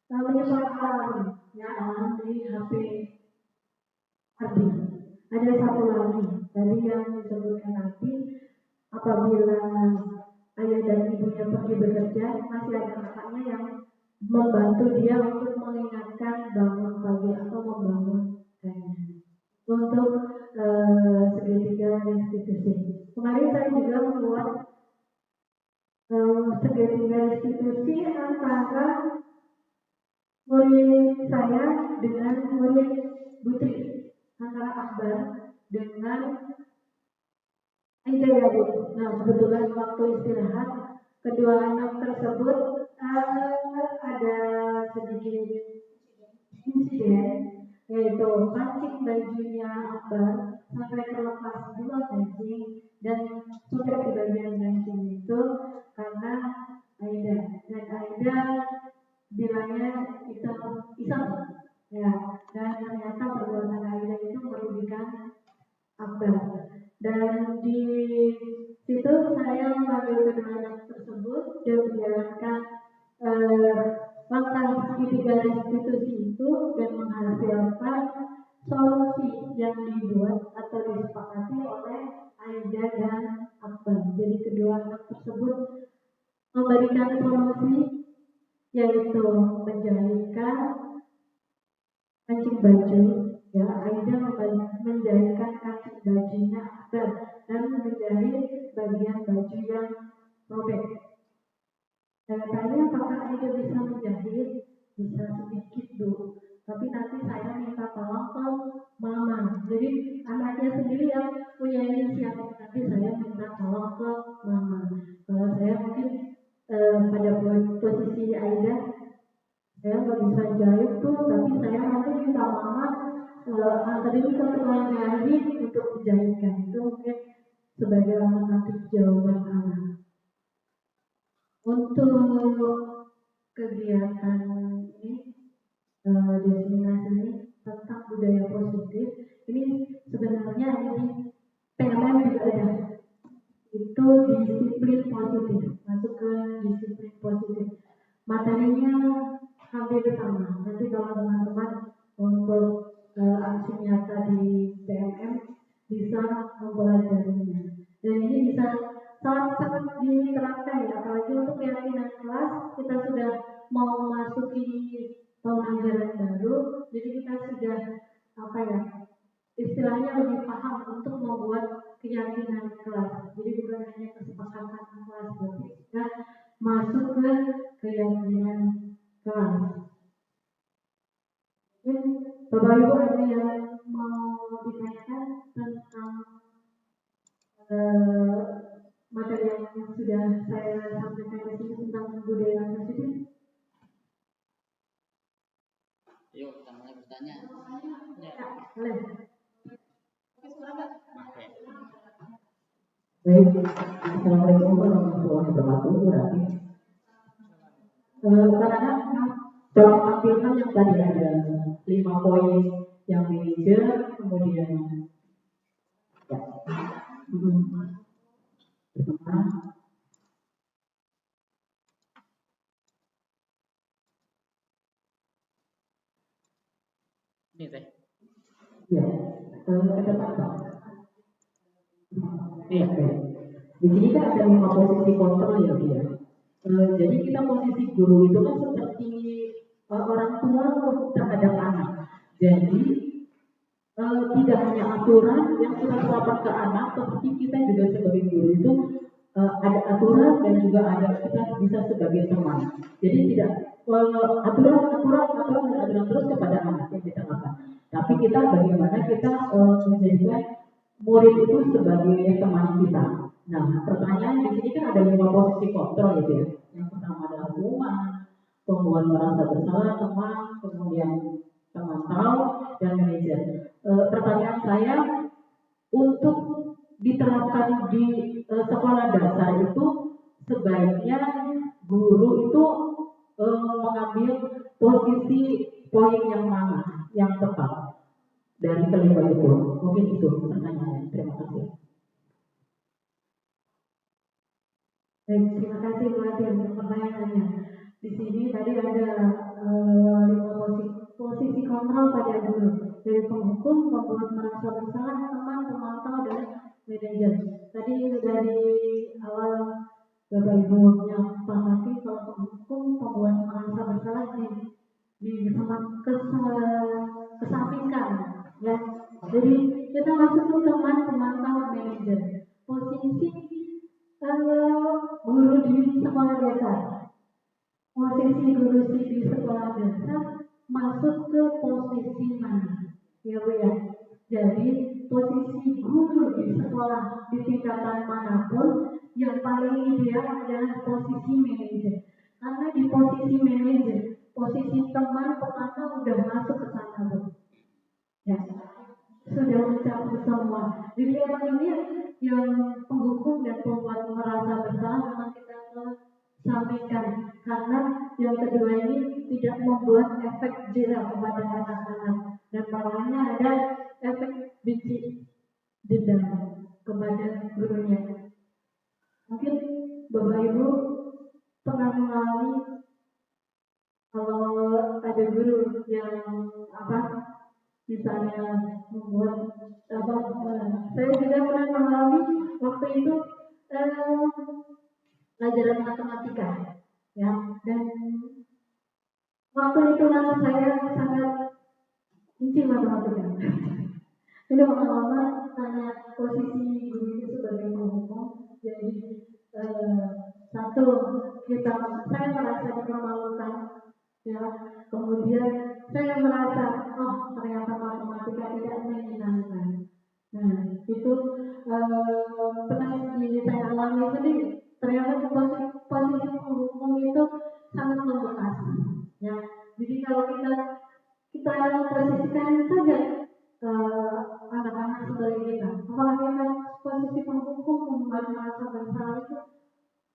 menyesuaikan alarm di HP Adi. Ada satu lagi tadi yang disebutkan Adi, apabila ayah dan ibunya pergi bekerja, masih ada kakaknya yang membantu dia untuk mengingatkan bangun pagi atau membangunkannya. Untuk segitiga restitusi. Kemarin saya juga membuat segitiga restitusi antara murid saya dengan murid Putri, antara Akbar dengan Aida ya Bu. Nah, kebetulan waktu istirahat kedua anak tersebut ada sedikit insiden, yaitu pancing bajunya Akbar sampai terlepas dua kancing dan sudah di bagian kancing itu karena Aida, dan Aida bilangnya itu iseng ya, dan ternyata perbuatan Aida itu merugikan Akbar. Dan di Situ saya memanggil kedua anak tersebut dan menjalankan langkah segitiga restitusi itu dan menghasilkan solusi yang dibuat atau disepakati oleh Aida dan Akbar. Jadi kedua anak tersebut memberikan solusi yaitu menjahitkan kancing baju, ya Aida menjahitkan kancing bajunya Akbar dan menjahit bagian baju yang robek. Saya tanya apakah Aida bisa menjahit, bisa sedikit dulu, tapi nanti saya minta tolong ke mama. Jadi anaknya sendiri yang punya inisiatif, nanti saya minta tolong ke mama. Kalau saya mungkin pada posisi Aida, saya nggak bisa jahit tuh, tapi saya nanti minta mama anterin ke tukang jahit untuk dijahitkan. Itu mungkin sebagai alternatif jawaban anak. Untuk kegiatan ini, destinasi ini tentang budaya positif, ini sebenarnya di PMM juga ada. Itu disiplin positif, masuk ke disiplin positif. Materinya hampir sama. Nanti kalau teman-teman untuk aksi nyata di PMM bisa mempelajarinya. Dan ini bisa sangat-sangat diterapkan ya, apalagi untuk keyakinan kelas. Kita sudah mau masuki tahun ajaran baru, jadi kita sudah istilahnya lebih paham untuk membuat keyakinan kelas. Jadi bukan hanya kesepakatan kelas, tapi sudah masuk ke keyakinan kelas. Bapak Ibu ada yang mau ditanyakan tentang materi yang sudah saya sampaikan di sini tentang budaya positif? Yuk kita mulai bertanya. Ya, boleh. Baik, Assalamualaikum warahmatullahi wabarakatuh. Karena dalam tampilan yang tadi ada 5 poin yang major, kemudian ya, Ini teh. Ya, ke depan Pak. Iya, di sini kan ada 5 posisi kontrol ya dia. Jadi kita posisi guru itu kan seperti orang tua terhadap anak. Jadi tidak hanya aturan yang kita terapkan ke anak, tetapi kita juga sebagai guru itu ada aturan dan juga ada kita bisa sebagai teman. Jadi tidak aturan terus kepada anak yang kita lakukan. Tapi kita bagaimana kita menjadikan murid itu sebagai teman kita. Nah, pertanyaan di sini kan ada 5 posisi kontrol gitu ya. Yang pertama adalah rumah, pembuat merasa bersalah, teman, kemudian teman tahu dan manajer. Pertanyaan saya, untuk diterapkan di sekolah dasar itu sebaiknya guru itu mengambil posisi poin yang mana yang tepat dari kelima itu. Mungkin itu pertanyaannya. Terima kasih. Baik, terima kasih Bu Ati untuk pertanyaannya. Di sini tadi ada 5 posisi kontrol pada guru, dari penghukum, pembuat merasa bersalah, teman, pemantau, dan manajer. Tadi dari awal Bapak Ibu nyepakati kalau penghukum, pembuat merasa bersalah kesampingkan, ya. Jadi kita masuk ke teman, pemantau, manajer. Posisi guru di sekolah dasar, posisi guru di sekolah dasar masuk ke posisi mana, ya Bu ya. Jadi posisi guru di sekolah di tingkatan manapun yang paling ideal adalah posisi manajer, karena di posisi manajer posisi teman pemantau udah masuk ke sana Bu, ya sudah mencakup semua. Jadi emang ini yang penghukum dan pembuat merasa bersalah memang kita sampaikan, karena yang kedua ini tidak membuat efek jerah kepada anak-anak dan malahnya ada efek benci dendam kepada gurunya. Mungkin Bapak Ibu pernah mengalami kalau ada guru yang misalnya membuat saya juga pernah mengalami waktu itu pelajaran matematika, ya, dan waktu itu saya sangat benci matematika. Ini pengalaman karena posisi guru itu sebagai penghukum, jadi satu saya merasa dipermalukan, ya, kemudian saya merasa ternyata matematika tidak menyenangkan. Nah, itu pernah saya alami sendiri. Ternyata posisi penghukum itu sangat membekas, ya. Jadi kalau kita posisikan saja anak-anak sebagai kita, apakah kita posisi penghukum membuat merasa bersalah itu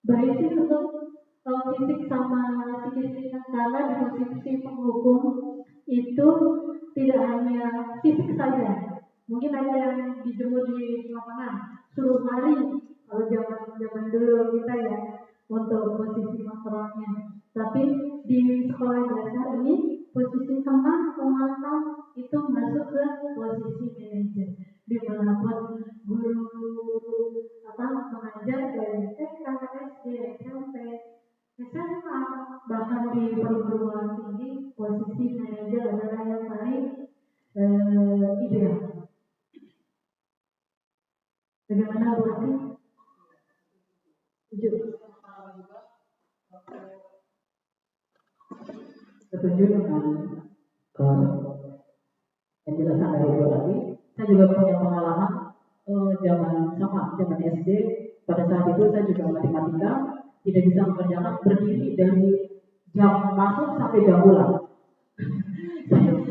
baik sih untuk fisik sama psikis kita, karena di posisi penghukum itu tidak hanya fisik saja, mungkin ada yang dijemur di lapangan, suruh lari kalau zaman dulu kita, ya, untuk posisi kontrolnya. Tapi di sekolah dasar ini posisi teman pemantau itu masuk ke posisi manajer, dimanapun guru mengajar dari TK, SD, SMP, SMA, bahkan di perguruan tinggi posisi manajer adalah yang paling ideal. Bagaimana berarti? Setuju dengan penjelasan dari Ibu tadi. Saya juga punya pengalaman zaman SD. Pada saat itu saya juga matematika tidak bisa mengerjakan berdiri dari jam masuk sampai jam pulang.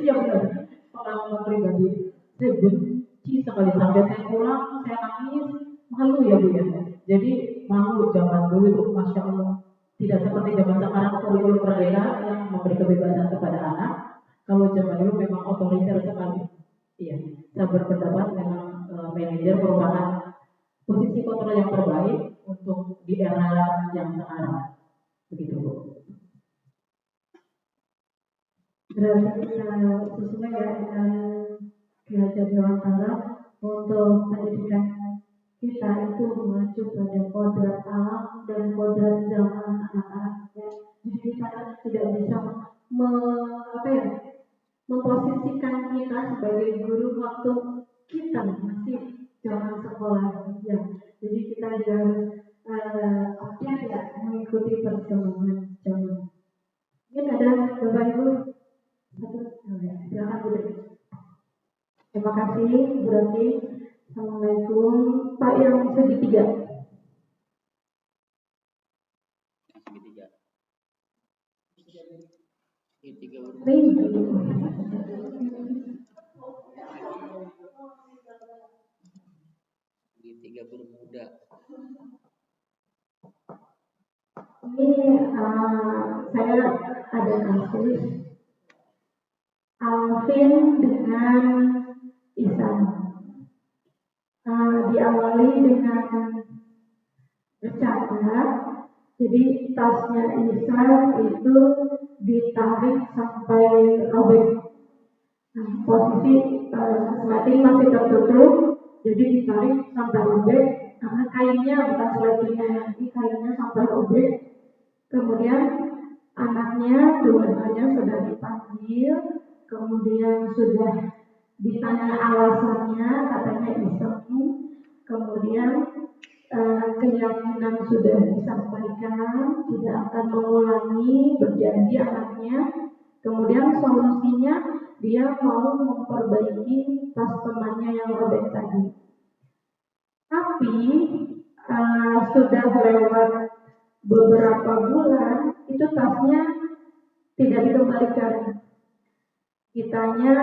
Iya benar, pengalaman pribadi. Saya benci sekali sampai saya pulang, saya nangis, malu ya Bu ya. Jadi malu zaman dulu itu, Masya Allah. Tidak seperti zaman sekarang kurikulum merdeka yang memberi kebebasan kepada anak. Kalau zaman dulu memang otoriter sekali. Iya, saya berpendapat memang manajer merupakan posisi kontrol yang terbaik untuk di era yang sekarang. Begitu Bu. Berarti sesuai ya dengan Derajat Dewantara untuk pendidikan kita itu mengacu pada kodrat alam dan kodrat zaman anak-anak, ya. Jadi kita tidak bisa memposisikan kita sebagai guru waktu kita masih zaman sekolah, ya. Jadi kita juga harus update, ya, mengikuti perkembangan zaman. Mungkin ada Bapak Ibu silakan Bu. Terima kasih Bu Rati. Assalamualaikum. Pak yang segitiga. Segitiga bermuda. Ini saya ada kasus Alvin dengan Isan. Diawali dengan bercanda, jadi tasnya Isan itu ditarik sampai robek. Posisi sleting masih tertutup, jadi ditarik sampai robek karena kainnya bukan sletingnya, jadi kainnya sampai robek. Kemudian anaknya dua-duanya sudah dipanggil, kemudian sudah ditanya alasannya, katanya iseng. Kemudian keyakinan sudah disampaikan, tidak akan mengulangi, berjanji anaknya. Kemudian solusinya dia mau memperbaiki tas temannya yang robek tadi. Tapi sudah lewat beberapa bulan, itu tasnya tidak dikembalikan. Kitanya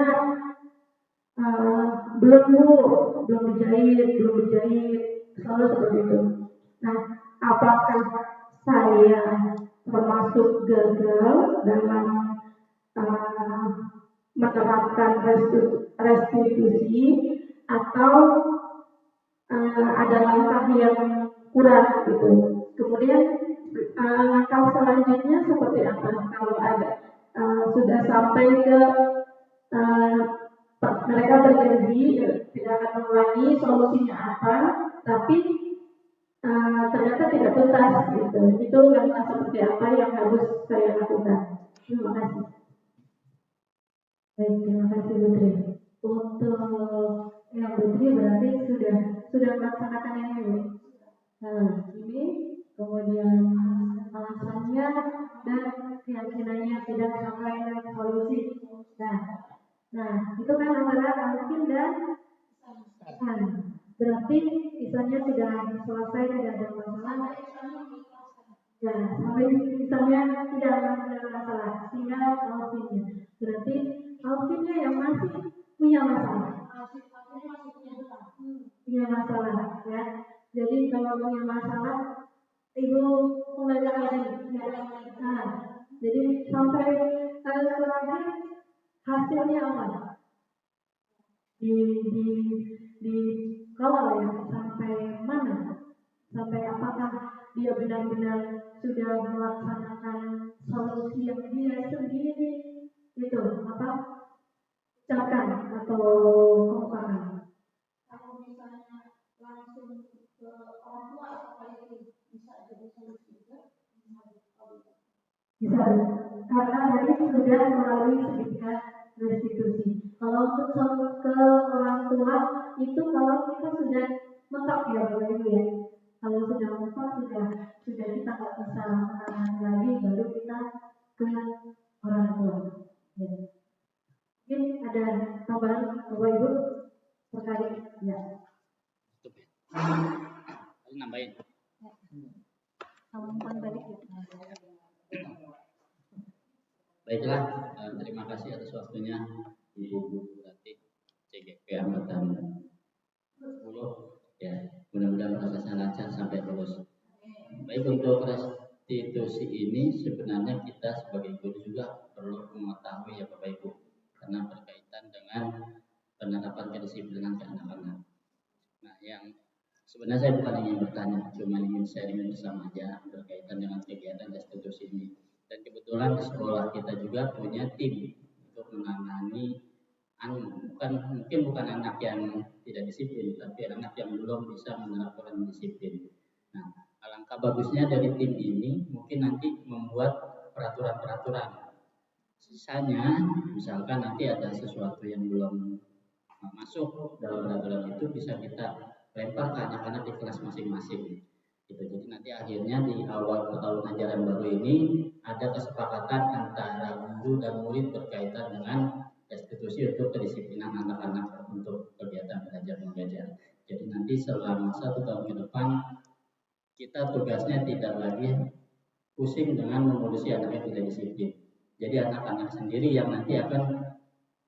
belum dijahit, selalu seperti itu. Nah, apakah saya termasuk gagal dalam menerapkan restitusi, atau ada langkah yang kurang gitu. Kemudian langkah selanjutnya seperti apa? Kalau ada sudah sampai ke mereka berjanji tidak akan mengulangi, solusinya apa, tapi ternyata tidak tuntas gitu. Itu langkah seperti apa yang harus saya lakukan. Terima kasih. Baik, terima kasih Putri. Untuk yang Putri berarti sudah melaksanakan yang ini. Nah, ini kemudian alasannya dan keyakinannya tidak sampai dengan solusi. Nah, itu kan antara Alvin dan Isan. Berarti Isannya sudah selesai, tidak ada masalah. Ya, sampai Isannya tidak ada masalah. Tinggal Alvinnya. Berarti Alvinnya yang masih punya masalah. Punya masalah, ya. Jadi kalau punya masalah, Ibu kembali lagi. Nah, jadi sampai terakhir hasilnya apa? Di kawal ya, sampai mana? Sampai apakah dia benar-benar sudah melaksanakan solusi yang dia sendiri itu apa? Ucapkan atau kemukakan? Kalau misalnya langsung ke orang tua, apa itu bisa jadi solusi juga? Bisa, karena tadi sudah melalui sertifikat restitusi. Kalau untuk ke orang tua itu kalau kita sudah mentok ya Bapak Ibu ya. Kalau sudah mentok sudah kita nggak bisa menangani lagi, baru kita ke orang tua. Ya. Mungkin ada tambahan Bapak Ibu terkait ya. Nambahin. Umpan balik ya. Baiklah, terima kasih atas waktunya Ibu Bupati CGP Angkatan 10 ya. Mudah-mudahan prosesnya lancar sampai lulus. Baik, untuk restitusi ini sebenarnya kita sebagai guru juga perlu mengetahui ya Bapak Ibu, karena berkaitan dengan penerapan kedisiplinan ke anak-anak. Nah, yang sebenarnya saya bukan ingin bertanya, cuma ingin sharing bersama aja berkaitan dengan kegiatan restitusi ini. Dan kebetulan di sekolah kita juga punya tim untuk menangani mungkin bukan anak yang tidak disiplin, tapi anak yang belum bisa menerapkan disiplin. Nah, alangkah bagusnya dari tim ini mungkin nanti membuat peraturan-peraturan. Sisanya, misalkan nanti ada sesuatu yang belum masuk dalam peraturan itu bisa kita lempar ke anak-anak di kelas masing-masing. Gitu. Jadi nanti akhirnya di awal tahun ajaran baru ini ada kesepakatan antara guru dan murid berkaitan dengan restitusi untuk kedisiplinan anak-anak untuk kegiatan belajar mengajar. Jadi nanti selama 1 tahun ke depan kita tugasnya tidak lagi pusing dengan mengurusi anak yang tidak disiplin. Jadi anak-anak sendiri yang nanti akan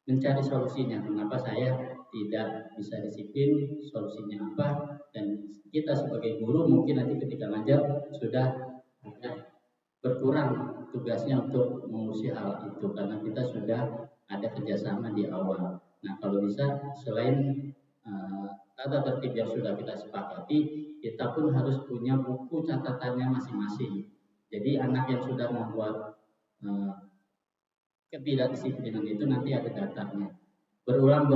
mencari solusinya. Kenapa saya tidak bisa disiplin, solusinya apa, dan kita sebagai guru mungkin nanti ketika ngajar sudah berkurang tugasnya untuk mengurusi hal itu karena kita sudah ada kerjasama di awal. Nah, kalau bisa selain tata tertib yang sudah kita sepakati, kita pun harus punya buku catatannya masing-masing. Jadi anak yang sudah membuat ketidakdisiplinan itu nanti ada datanya. Berulang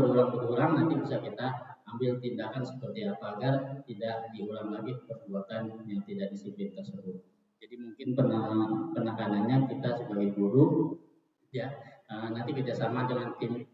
nanti bisa kita ambil tindakan seperti apa agar tidak diulang lagi perbuatan yang tidak disiplin tersebut. Jadi mungkin penekanannya kita sebagai guru ya nanti kerjasama dengan tim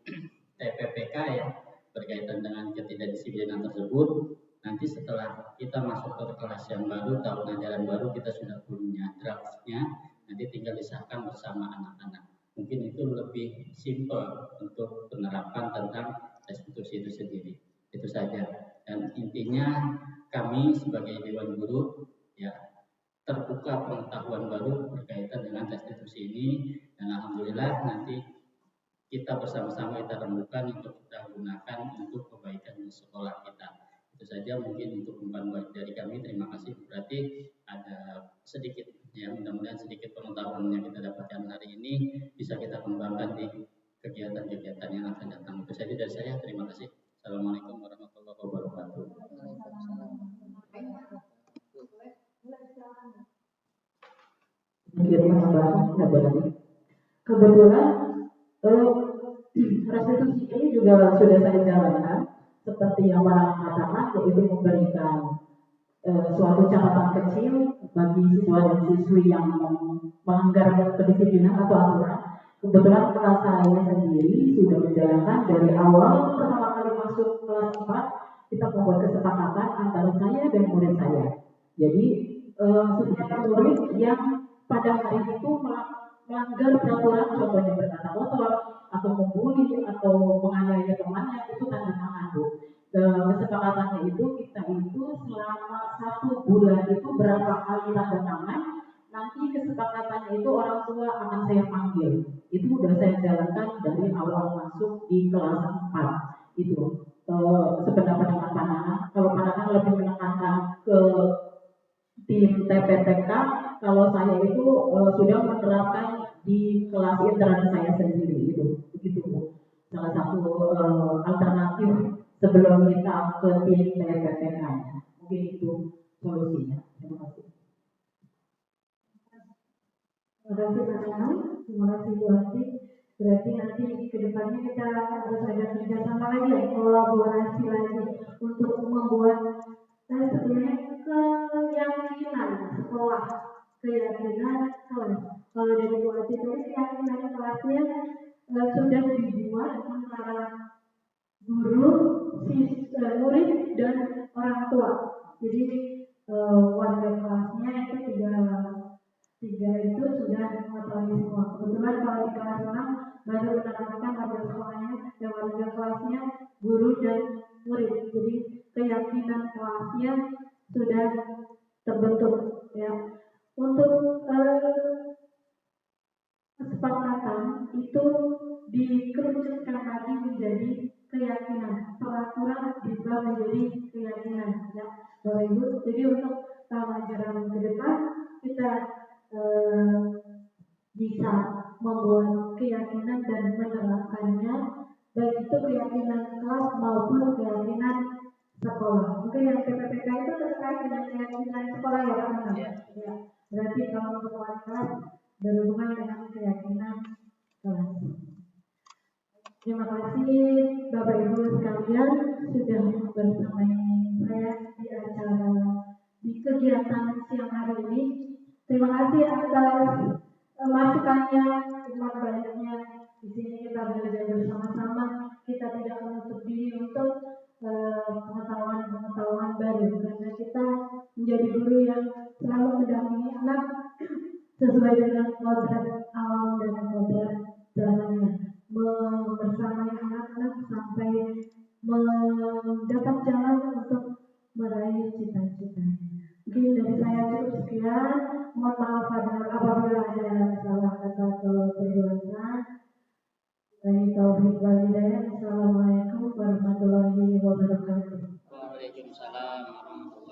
TPPK ya berkaitan dengan ketidakdisiplinan tersebut. Nanti setelah kita masuk ke kelas yang baru, tahun ajaran baru, kita sudah punya draftnya, nanti tinggal disahkan bersama anak-anak. Mungkin itu lebih simpel untuk penerapan tentang restitusi itu sendiri. Itu saja. Dan intinya kami sebagai Dewan Guru ya terbuka pengetahuan baru berkaitan dengan restitusi ini, dan alhamdulillah nanti kita bersama-sama kita rembukan untuk kita gunakan untuk kebaikan di sekolah kita. Itu saja mungkin untuk umpan balik dari kami. Terima kasih. Berarti ada sedikit ya, mudah-mudahan sedikit pengetahuan yang kita dapatkan hari ini bisa kita kembangkan di kegiatan-kegiatan yang akan datang. Itu saja dari saya. Terima kasih. Assalamualaikum warahmatullahi wabarakatuh. kirim penambahan ya berarti. Kebetulan restitusi ini juga sudah saya jalankan seperti yang Pak katakan, yaitu memberikan suatu catatan kecil bagi siswa dan siswi yang melanggar kedisiplinan atau aturan. Kebetulan kelas saya sendiri sudah menjalankan dari awal pertama kali masuk kelas 4, kita membuat kesepakatan antara saya dan murid saya. Jadi setiap murid yang pada hari itu melanggar peraturan, contohnya berkata kotor atau membuli atau menganiaya temannya, itu tanda tangan, Bu. Kesepakatannya itu kita itu selama 1 bulan itu berapa kali tanda tangan, nanti kesepakatannya itu orang tua akan saya panggil. Itu sudah saya jalankan dari awal masuk di kelas 4 itu. Sependapat dengan Pandangan, kalau Pandangan lebih menekankan ke tim TPTK, kalau saya itu sudah menerapkan di kelas intern saya sendiri itu, begitu Bu. Salah satu alternatif sebelum kita ke tim TPTK, mungkin itu solusinya. Terima kasih. Terima kasih Pandangan, terima kasih Bu Ati. Berarti nanti ke depannya kita harus ada kerjasama lagi ya, kolaborasi lagi untuk membuat sebenarnya keyakinan sekolah, keyakinan kelas. Kalau dari Bu Ati tadi keyakinan kelasnya sudah dibuat antara guru, murid dan orang tua. Jadi warga kelasnya itu tiga itu sudah mengetahui semua. Kebetulan kalau di kelas 6 baru menerapkan warga sekolahnya dan warga kelasnya guru dan murid. Jadi keyakinan kelasnya sudah terbentuk ya. Untuk kesepakatan itu dikerucutkan lagi menjadi keyakinan, peraturan diubah menjadi keyakinan ya Bapak Ibu. Jadi untuk pelajaran ke depan kita bisa membuat keyakinan dan menerapkannya, baik itu keyakinan kelas maupun keyakinan sekolah. Mungkin yang PPPK itu terkait dengan keyakinan sekolah ya Pak? Ya. Berarti kalau untuk wali kelas berhubungan dengan keyakinan kelas. Terima kasih Bapak Ibu sekalian sudah bersama saya di acara di kegiatan siang hari ini. Terima kasih atas masukannya, umat baiknya. Di sini kita belajar bersama-sama. Kita tidak menutup diri untuk pengetahuan baru, karena kita menjadi guru yang selalu mendampingi anak sesuai dengan kodrat alam dan kodrat zamannya, membersamai anak-anak sampai mendapat jalan untuk meraih cita-citanya. Mungkin dari saya cukup sekian. Mohon maaf apabila ada salah kata atau perbuatan. Dari Taufik Walidaya. Assalamualaikum warahmatullahi wabarakatuh. Waalaikumsalam warahmatullahi wabarakatuh.